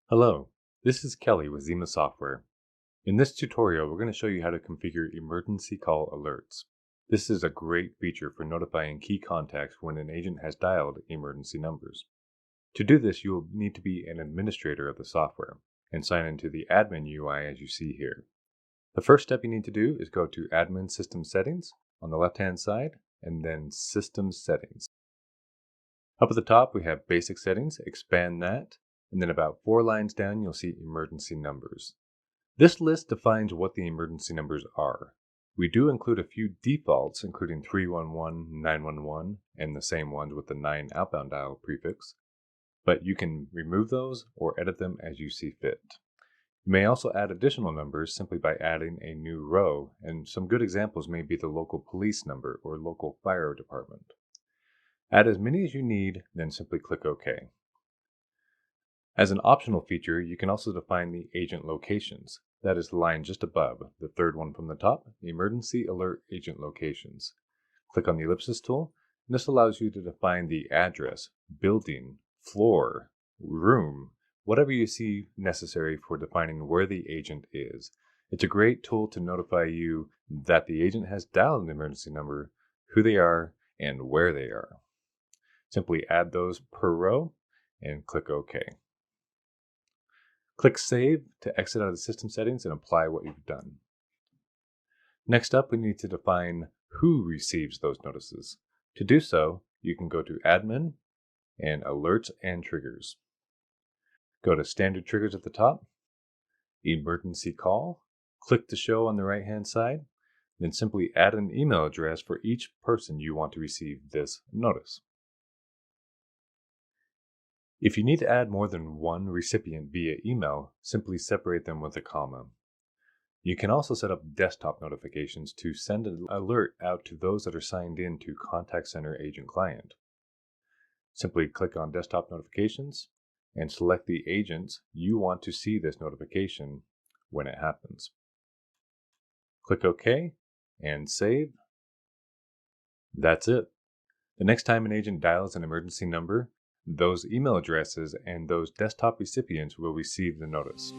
Hello, this is Kelly with Xima Software. In this tutorial, we're going to show you how to configure emergency call alerts. This is a great feature for notifying key contacts when an agent has dialed emergency numbers. To do this, you will need to be an administrator of the software and sign into the admin UI as you see here. The first step you need to do is go to Admin System Settings on the left-hand side and then System Settings. Up at the top, we have Basic Settings. Expand that. And then about 4 lines down, you'll see emergency numbers. This list defines what the emergency numbers are. We do include a few defaults, including 311, 911, and the same ones with the 9 outbound dial prefix, but you can remove those or edit them as you see fit. You may also add additional numbers simply by adding a new row, and some good examples may be the local police number or local fire department. Add as many as you need, then simply click OK. As an optional feature, you can also define the agent locations. That is the line just above, the third one from the top, Emergency Alert Agent Locations. Click on the ellipsis tool, and this allows you to define the address, building, floor, room, whatever you see necessary for defining where the agent is. It's a great tool to notify you that the agent has dialed an emergency number, who they are, and where they are. Simply add those per row and click OK. Click Save to exit out of the system settings and apply what you've done. Next up, we need to define who receives those notices. To do so, you can go to Admin and Alerts and Triggers. Go to Standard Triggers at the top, Emergency Call, click to show on the right-hand side, then simply add an email address for each person you want to receive this notice. If you need to add more than one recipient via email, simply separate them with a comma. You can also set up desktop notifications to send an alert out to those that are signed in to Contact Center Agent Client. Simply click on Desktop Notifications and select the agents you want to see this notification when it happens. Click OK and save. That's it. The next time an agent dials an emergency number, those email addresses and those desktop recipients will receive the notice.